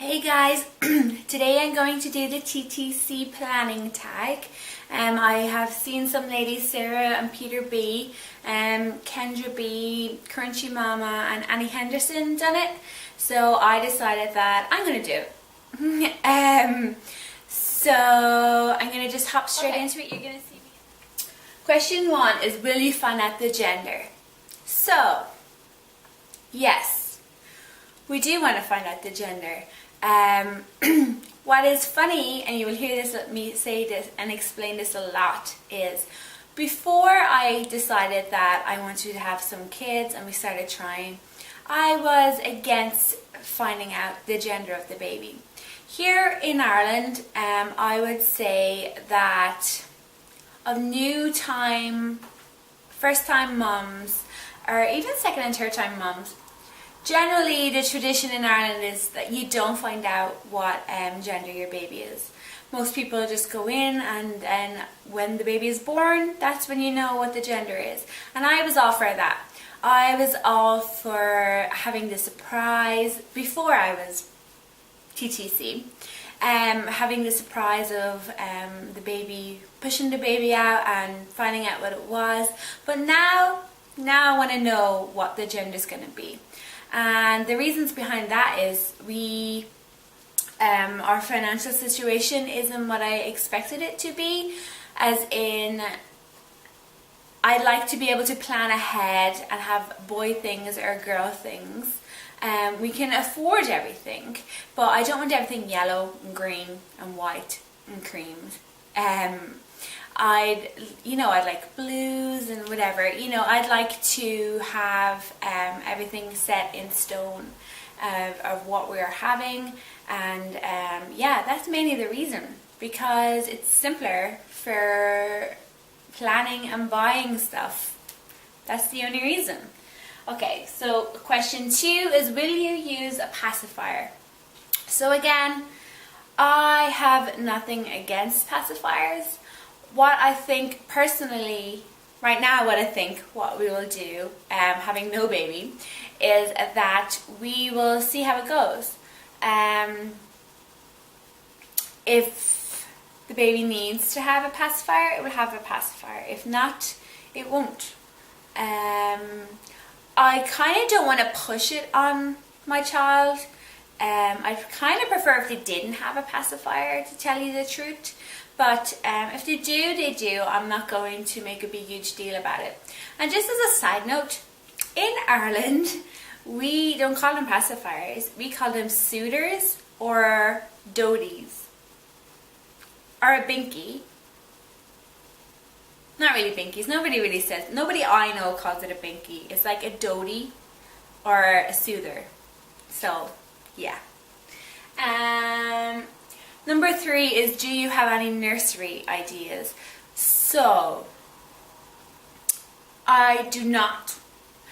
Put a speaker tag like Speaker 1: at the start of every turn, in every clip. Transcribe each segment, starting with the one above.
Speaker 1: Hey guys, today I'm going to do the TTC Planning TAG. I have seen some ladies, Sarah and Peter B, Kendra B, Crunchy Mama and Annie Henderson done it. So I decided that I'm going to do it. So I'm going to just hop straight into it. You're going to see me. Question 1 is, will you find out the gender? So, yes, we do want to find out the gender. What is funny, and you will hear this, let me say this and explain this a lot, is before I decided that I wanted to have some kids and we started trying, I was against finding out the gender of the baby. Here in Ireland, I would say that of first time mums, or even second and third time mums, generally, the tradition in Ireland is that you don't find out what gender your baby is. Most people just go in, and then when the baby is born, that's when you know what the gender is. And I was all for that. I was all for having the surprise before I was TTC. Having the surprise of the baby, pushing the baby out and finding out what it was. But now I want to know what the gender is going to be. And the reasons behind that is our financial situation isn't what I expected it to be, as in I'd like to be able to plan ahead and have boy things or girl things. We can afford everything, but I don't want everything yellow and green and white and creamed. I'd like blues and whatever. I'd like to have everything set in stone of what we are having, and yeah, that's mainly the reason, because it's simpler for planning and buying stuff. That's the only reason. Okay, so question 2 is, will you use a pacifier? So again, I have nothing against pacifiers. What I think personally, right now what we will do, having no baby, is that we will see how it goes. If the baby needs to have a pacifier, it will have a pacifier. If not, it won't. I kind of don't want to push it on my child. I kind of prefer if they didn't have a pacifier, to tell you the truth. But if they do, they do. I'm not going to make a big huge deal about it. And just as a side note, in Ireland, we don't call them pacifiers. We call them suitors or doties. Or a binky. Not really binkies. Nobody I know calls it a binky. It's like a doty or a soother. So, yeah. Number 3 is, do you have any nursery ideas? So, I do not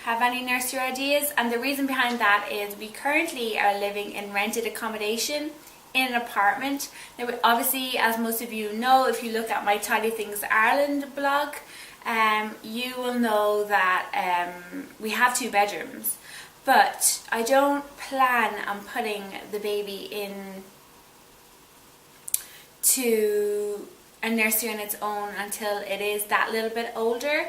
Speaker 1: have any nursery ideas, and the reason behind that is we currently are living in rented accommodation in an apartment. Now, obviously, as most of you know, if you look at my Tidy Things Ireland blog, you will know that we have 2 bedrooms, but I don't plan on putting the baby in to a nursery on its own until it is that little bit older.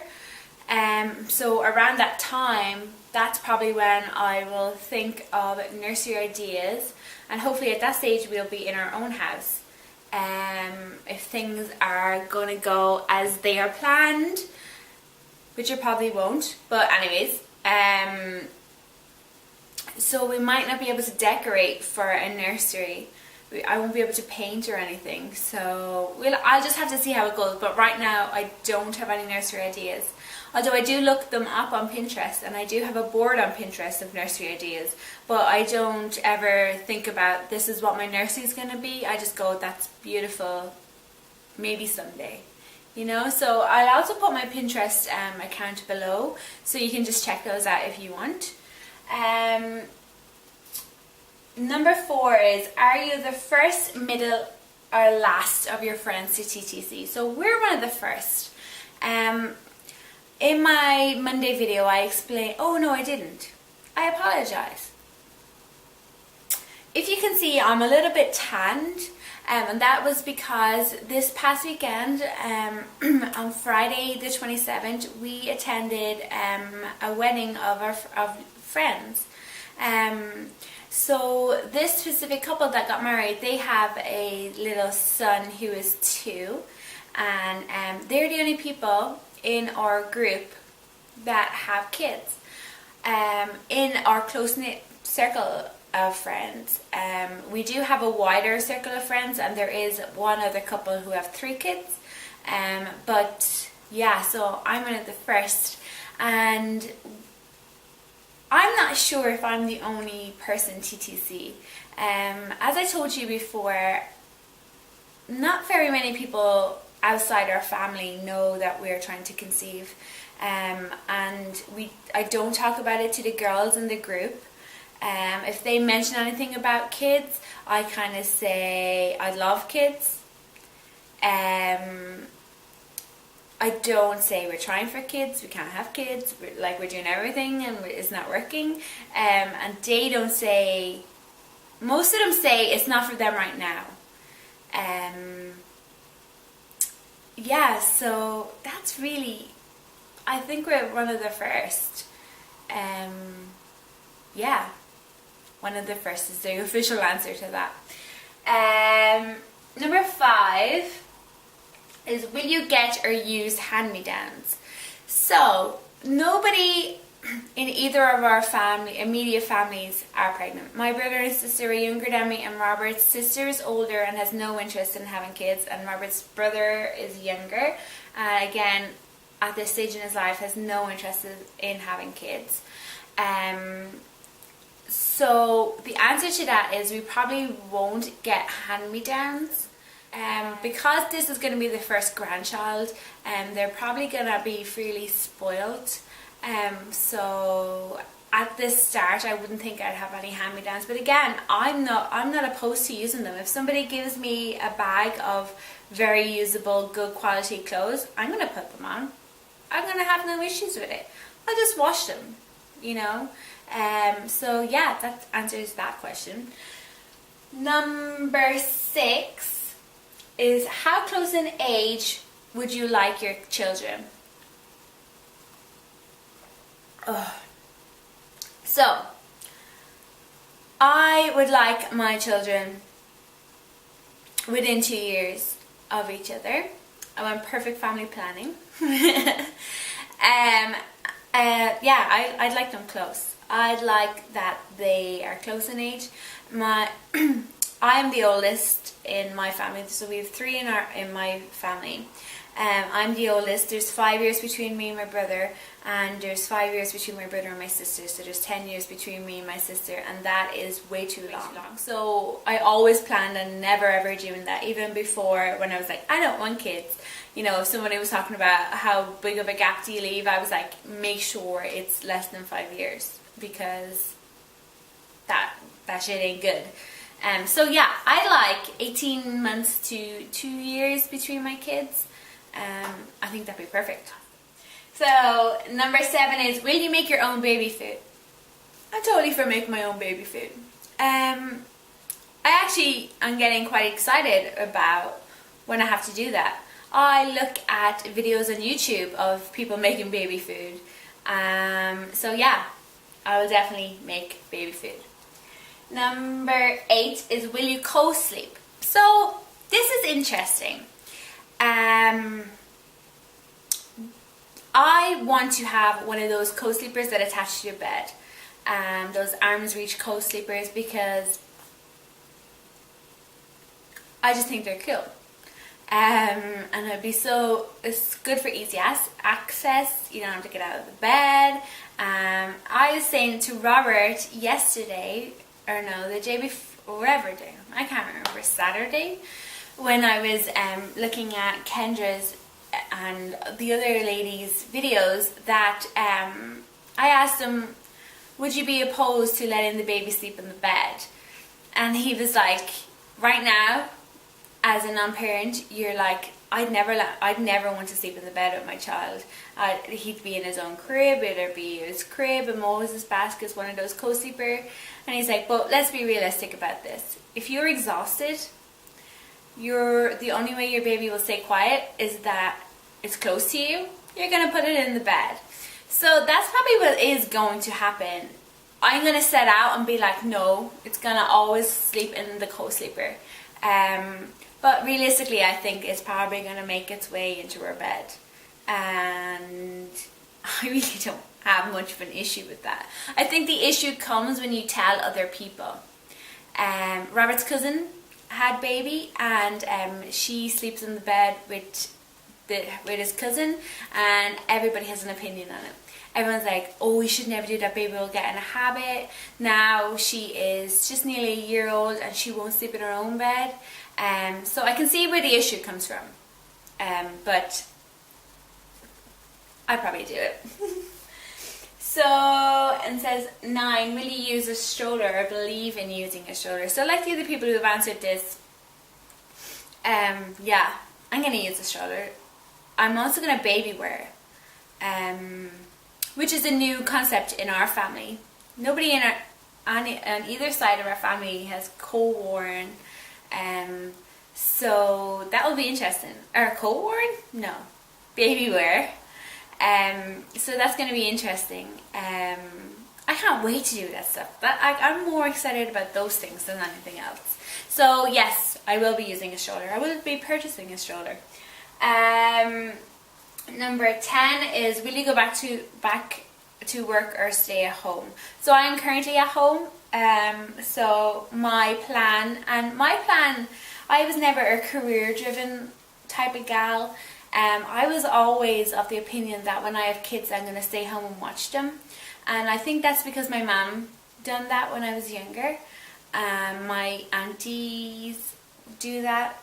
Speaker 1: So around that time, that's probably when I will think of nursery ideas, and hopefully at that stage we'll be in our own house. If things are going to go as they are planned, which it probably won't, but anyways, so we might not be able to decorate for a nursery. I won't be able to paint or anything, so I'll just have to see how it goes. But right now I don't have any nursery ideas, although I do look them up on Pinterest, and I do have a board on Pinterest of nursery ideas, but I don't ever think about this is what my nursery is going to be. I just go, that's beautiful, maybe someday, so I'll also put my Pinterest account below, so you can just check those out if you want. Number 4 is, are you the first, middle or last of your friends to TTC? So we're one of the first. In my Monday video I explained, oh no I didn't. I apologize. if you can see, I'm a little bit tanned, and that was because this past weekend, on Friday the 27th, we attended a wedding of friends. So this specific couple that got married, they have a little son who is 2, and they're the only people in our group that have kids. In our close-knit circle of friends, we do have a wider circle of friends, and there is one other couple who have 3 kids, but yeah, so I'm one of the first, and I'm not sure if I'm the only person TTC. As I told you before, not very many people outside our family know that we're trying to conceive, and I don't talk about it to the girls in the group. If they mention anything about kids, I kind of say I love kids. I don't say we're trying for kids, we can't have kids, we're doing everything and it's not working. And they don't say, most of them say it's not for them right now. Yeah, so that's really, I think we're one of the first. Yeah, one of the first is the official answer to that. Number 5 is, will you get or use hand-me-downs? So nobody in either of our immediate families are pregnant. My brother and sister are younger than me, and Robert's sister is older and has no interest in having kids, and Robert's brother is younger, and again at this stage in his life has no interest in having kids. So the answer to that is we probably won't get hand-me-downs. Because this is going to be the first grandchild, they're probably going to be fairly spoiled. So at this start, I wouldn't think I'd have any hand-me-downs. But again, I'm not opposed to using them. If somebody gives me a bag of very usable, good quality clothes, I'm going to put them on. I'm going to have no issues with it. I'll just wash them, you know. So yeah, that answers that question. Number 6 is, how close in age would you like your children? So, I would like my children within 2 years of each other. I want perfect family planning. Yeah, I'd like them close. I'd like that they are close in age. I'm the oldest in my family, so we have 3 in my family. I'm the oldest. There's 5 years between me and my brother, and there's 5 years between my brother and my sister, so there's 10 years between me and my sister, and that is way too long. So I always planned on never ever doing that, even before, when I was like, I don't want kids. You know, if somebody was talking about how big of a gap do you leave, I was like, make sure it's less than 5 years, because that shit ain't good. So yeah, I like 18 months to 2 years between my kids. I think that'd be perfect. So number 7 is, will you make your own baby food? I'm totally for making my own baby food. I actually am getting quite excited about when I have to do that. I look at videos on YouTube of people making baby food. So yeah, I will definitely make baby food. Number 8 is, will you co-sleep? So this is interesting. I want to have one of those co-sleepers that attach to your bed. Those arms reach co-sleepers, because I just think they're cool. And it's good for easy access. You don't have to get out of the bed. I was saying to Robert yesterday, or no, the day before, whatever day, I can't remember, Saturday, when I was looking at Kendra's and the other ladies' videos, that I asked him, would you be opposed to letting the baby sleep in the bed? And he was like, right now, as a non-parent, you're like, I'd never want to sleep in the bed with my child. He'd be in his own crib, it'd be his crib, and Moses' basket is one of those co-sleeper. And he's like, but let's be realistic about this. If you're exhausted, the only way your baby will stay quiet is that it's close to you. You're going to put it in the bed. So that's probably what is going to happen. I'm going to set out and be like, no, it's going to always sleep in the co-sleeper. But realistically, I think it's probably going to make its way into her bed. And I really don't have much of an issue with that. I think the issue comes when you tell other people. Robert's cousin had baby, and she sleeps in the bed with his cousin, and everybody has an opinion on it. Everyone's like, oh, we should never do that, baby will get in a habit. Now she is just nearly a year old and she won't sleep in her own bed. So I can see where the issue comes from. But I'd probably do it. So, and says 9, will you use a stroller or believe in using a stroller? So like the other people who have answered this, yeah, I'm going to use a stroller. I'm also going to baby wear, which is a new concept in our family. Nobody on either side of our family has co-worn, so that will be interesting. Or co-worn? No, baby wear. So that's going to be interesting. I can't wait to do that stuff. I'm more excited about those things than anything else. So yes, I will be using a stroller. I will be purchasing a stroller. Number 10 is, will you go back to work or stay at home? So I am currently at home. So my plan, I was never a career-driven type of gal. I was always of the opinion that when I have kids, I'm going to stay home and watch them. And I think that's because my mum done that when I was younger. My aunties do that.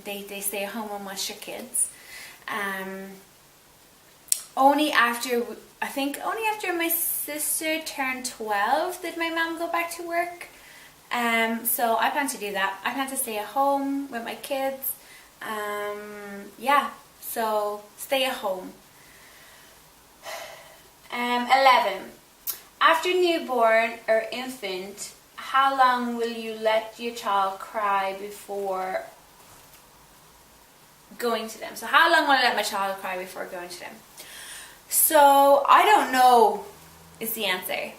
Speaker 1: They stay at home and watch their kids. Only after my sister turned 12 did my mum go back to work. So I plan to do that. I plan to stay at home with my kids. Yeah, so stay at home. 11. After newborn or infant, how long will you let your child cry before going to them? So how long will I let my child cry before going to them? So I don't know is the answer.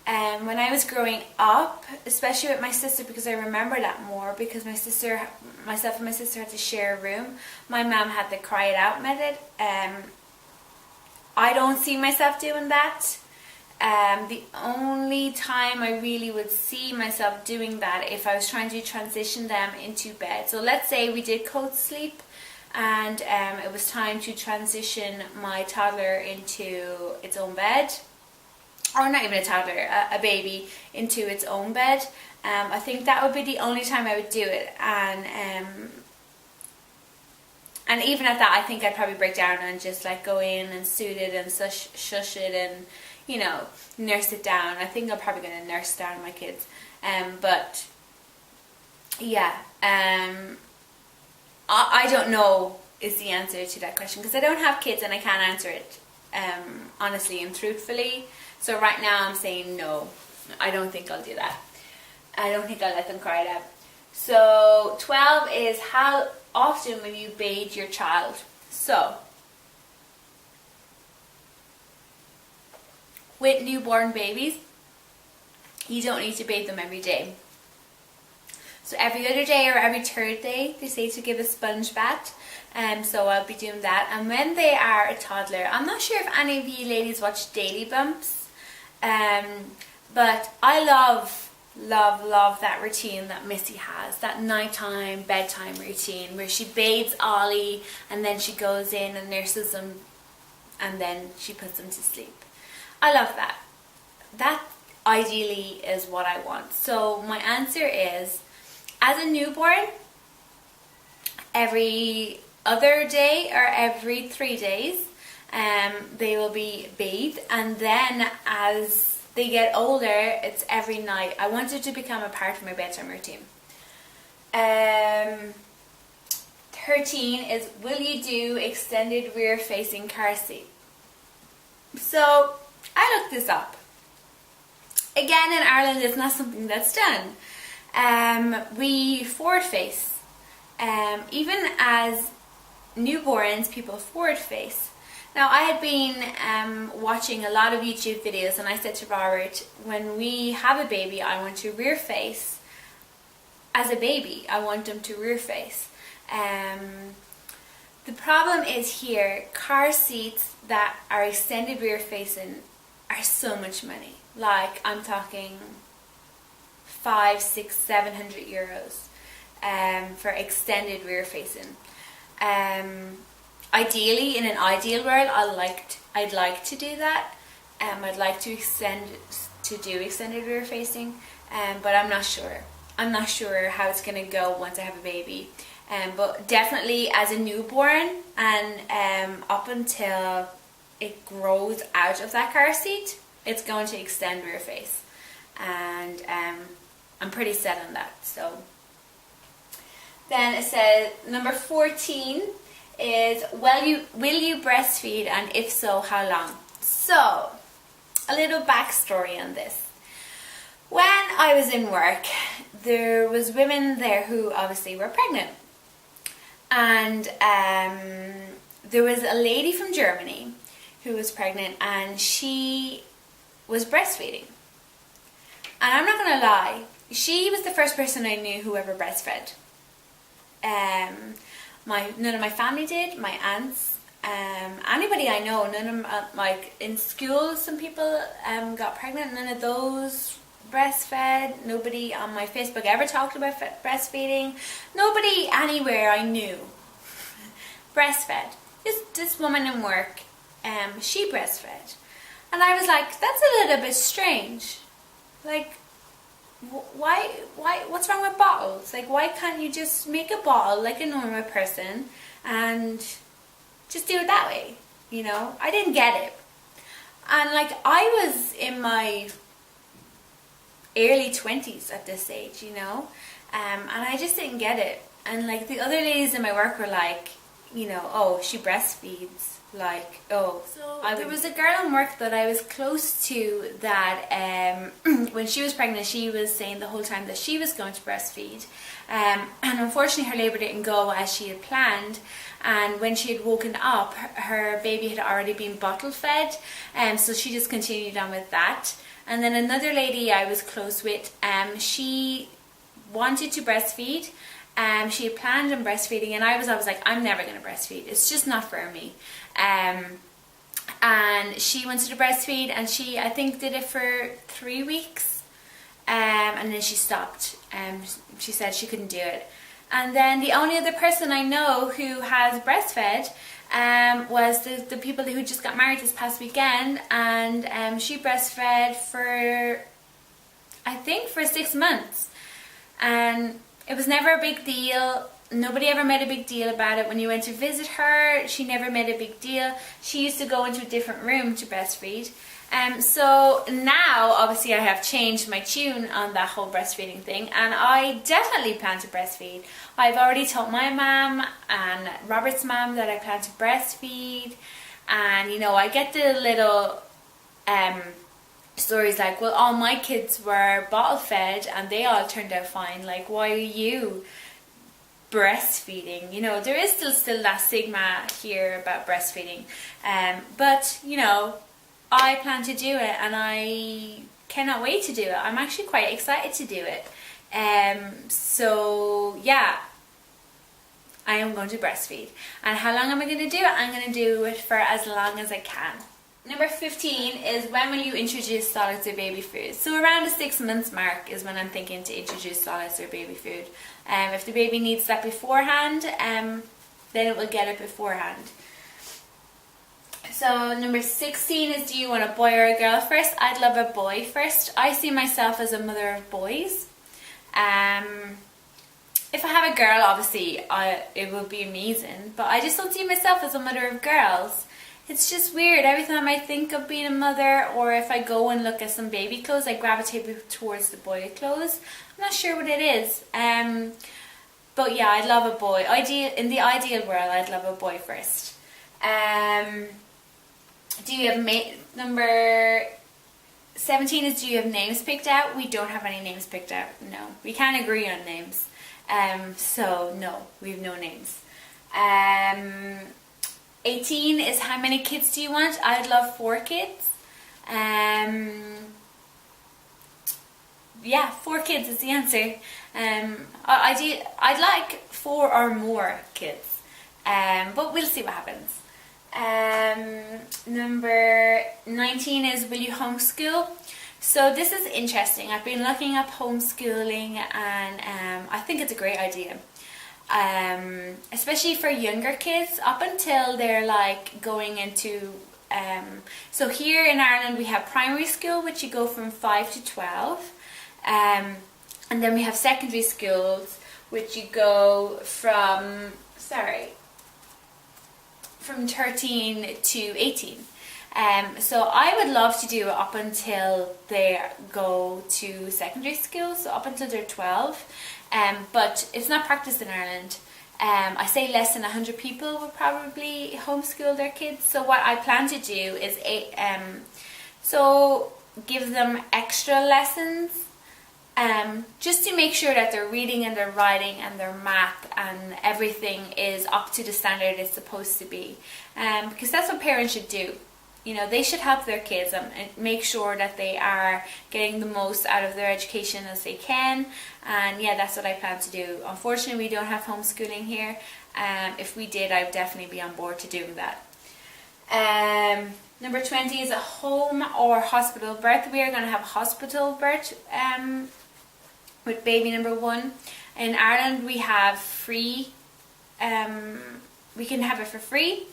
Speaker 1: When I was growing up, especially with my sister, because I remember that more, because myself and my sister had to share a room, my mum had the cry it out method. I don't see myself doing that. The only time I really would see myself doing that if I was trying to transition them into bed. So let's say we did co-sleep and it was time to transition my toddler into its own bed, or not even a toddler, a baby into its own bed. I think that would be the only time I would do it, and even at that, I think I'd probably break down and just like go in and soothe it and shush it and, you know, nurse it down. I think I'm probably going to nurse down my kids. But yeah, I don't know is the answer to that question, because I don't have kids and I can't answer it honestly and truthfully. So right now I'm saying no, I don't think I'll do that. I don't think I'll let them cry it out. So 12 is, how often will you bathe your child? So with newborn babies, you don't need to bathe them every day. So every other day or every third day, they say to give a sponge bath. So I'll be doing that. And when they are a toddler, I'm not sure if any of you ladies watch Daily Bumps, but I love that routine that Missy has, that nighttime bedtime routine where she bathes Ollie and then she goes in and nurses them and then she puts them to sleep. I love that. That ideally is what I want. So my answer is, as a newborn, every other day or every 3 days, they will be bathed, and then as they get older, it's every night. I want it to become a part of my bedtime routine. 13 is, will you do extended rear facing car seat? So I looked this up. Again, in Ireland, it's not something that's done. We forward face. Even as newborns, people forward face. Now, I had been watching a lot of YouTube videos, and I said to Robert, when we have a baby, I want to rear face. As a baby, I want them to rear face. The problem is here, car seats that are extended rear facing are so much money. Like, I'm talking 500, 600, 700 euros for extended rear facing. Ideally, in an ideal world, I'd like to do that. I'd like to do extended rear facing, but I'm not sure. I'm not sure how it's going to go once I have a baby. But definitely as a newborn and up until it grows out of that car seat, it's going to extend rear face. And I'm pretty set on that. So then it says number 14 is, will you breastfeed, and if so, how long? So, a little backstory on this. When I was in work, there was women there who obviously were pregnant. And there was a lady from Germany who was pregnant, and she was breastfeeding. And I'm not going to lie, she was the first person I knew who ever breastfed. None of my family did, my aunts, anybody I know, none of like in school some people got pregnant, none of those breastfed. Nobody on my Facebook ever talked about breastfeeding. Nobody anywhere I knew breastfed. This woman in work, she breastfed. And I was like, that's a little bit strange. Like, why, what's wrong with bottles? Like, why can't you just make a bottle like a normal person and just do it that way? You know, I didn't get it. And like, I was in my early 20s at this age, you know, and I just didn't get it. And like, the other ladies in my work were like, you know, oh, she breastfeeds. Like, oh, so there was a girl in work that I was close to that when she was pregnant, she was saying the whole time that she was going to breastfeed, and unfortunately her labour didn't go as she had planned, and when she had woken up, her baby had already been bottle fed, so she just continued on with that. And then another lady I was close with, she wanted to breastfeed. She had planned on breastfeeding, and I was like, I'm never going to breastfeed. It's just not for me. And she wanted to breastfeed, and she, I think, did it for 3 weeks. And then she stopped. She said she couldn't do it. And then the only other person I know who has breastfed was the people who just got married this past weekend, and she breastfed for, I think, for 6 months. And it was never a big deal. Nobody ever made a big deal about it. When you went to visit her, she never made a big deal. She used to go into a different room to breastfeed. So now, obviously, I have changed my tune on that whole breastfeeding thing, and I definitely plan to breastfeed. I've already told my mum and Robert's mum that I plan to breastfeed, and you know, I get the little stories like, well, all my kids were bottle fed and they all turned out fine. Like, why are you breastfeeding? You know, there is still that stigma here about breastfeeding, but you know, I plan to do it, and I cannot wait to do it. I'm actually quite excited to do it. So yeah, I am going to breastfeed. And how long am I going to do it? I'm going to do it for as long as I can. Number 15 is, when will you introduce solids or baby food? So around the 6 months mark is when I'm thinking to introduce solids or baby food. If the baby needs that beforehand, then it will get it beforehand. So number 16 is, do you want a boy or a girl first? I'd love a boy first. I see myself as a mother of boys. If I have a girl, obviously it would be amazing, but I just don't see myself as a mother of girls. It's just weird. Every time I think of being a mother, or if I go and look at some baby clothes, I gravitate towards the boy clothes. I'm not sure what it is. But yeah, I'd love a boy. In the ideal world, I'd love a boy first. Do you have number 17 is, do you have names picked out? We don't have any names picked out, no. We can't agree on names. So no, we have no names. 18 is, how many kids do you want? I'd love 4 kids. Yeah, 4 kids is the answer. I'd like 4 or more kids, but we'll see what happens. Number 19 is, will you homeschool? So this is interesting. I've been looking up homeschooling, and I think it's a great idea. Especially for younger kids, up until they're like going into so here in Ireland we have primary school, which you go from 5 to 12, and then we have secondary schools, which you go from 13 to 18. So I would love to do it up until they go to secondary school, so up until they're 12. But it's not practiced in Ireland. I say less than 100 people would probably homeschool their kids. So what I plan to do is give them extra lessons, just to make sure that their reading and their writing and their math and everything is up to the standard it's supposed to be. Because that's what parents should do. You know, they should help their kids and make sure that they are getting the most out of their education as they can. And yeah, that's what I plan to do. Unfortunately, we don't have homeschooling here. If we did, I would definitely be on board to doing that. Number 20 is, a home or hospital birth. We are going to have a hospital birth with baby number 1. In Ireland, we have free. We can have it for free.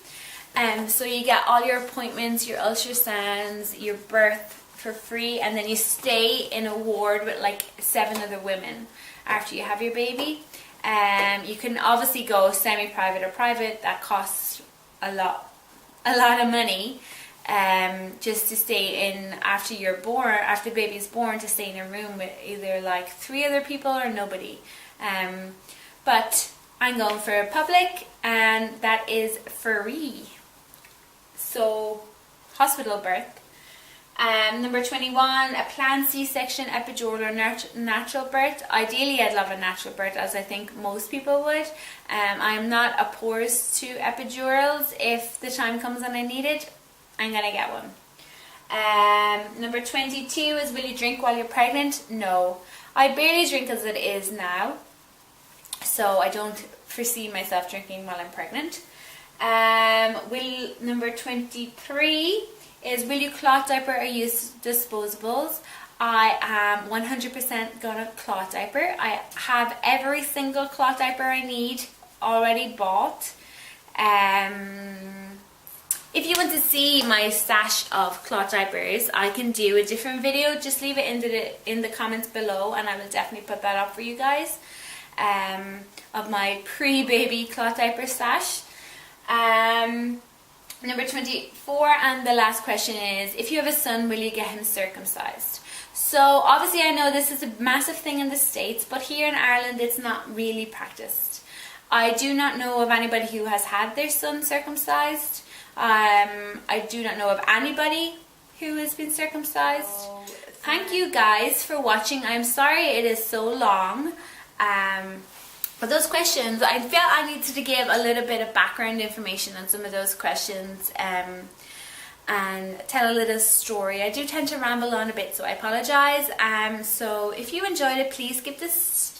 Speaker 1: So you get all your appointments, your ultrasounds, your birth for free, and then you stay in a ward with like 7 other women after you have your baby. You can obviously go semi-private or private. That costs a lot of money, just to stay in after the baby's born, to stay in a room with either like 3 other people or nobody. But I'm going for a public, and that is free. So, hospital birth. Number 21, a planned C-section, epidural or natural birth. Ideally, I'd love a natural birth, as I think most people would. I'm not opposed to epidurals. If the time comes and I need it, I'm going to get one. Number 22 is, will you drink while you're pregnant? No. I barely drink as it is now, so I don't foresee myself drinking while I'm pregnant. Number 23 is, will you clot diaper or use disposables? I am 100% gonna clot diaper. I have every single clot diaper I need already bought. If you want to see my stash of clot diapers, I can do a different video. Just leave it in the comments below, and I will definitely put that up for you guys, of my pre-baby clot diaper stash. Number 24, and the last question is, if you have a son, will you get him circumcised? So obviously I know this is a massive thing in the States, but here in Ireland it's not really practiced. I do not know of anybody who has had their son circumcised. I do not know of anybody who has been circumcised. Thank you guys for watching. I'm sorry it is so long. For those questions, I felt I needed to give a little bit of background information on some of those questions, and tell a little story. I do tend to ramble on a bit, so I apologise. So if you enjoyed it, please give this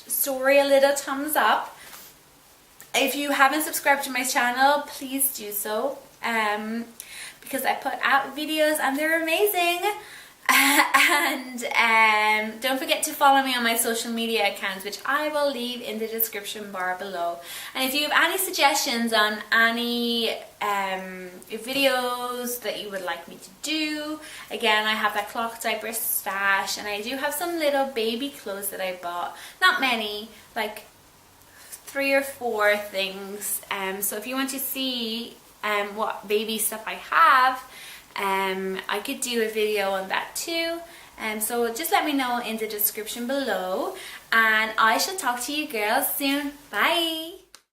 Speaker 1: story a little thumbs up. If you haven't subscribed to my channel, please do so, because I put out videos and they're amazing. And don't forget to follow me on my social media accounts, which I will leave in the description bar below. And if you have any suggestions on any videos that you would like me to do, again, I have that cloth diaper stash, and I do have some little baby clothes that I bought. Not many, like 3 or 4 things. So if you want to see what baby stuff I have, I could do a video on that too. So just let me know in the description below, and I shall talk to you girls soon. Bye!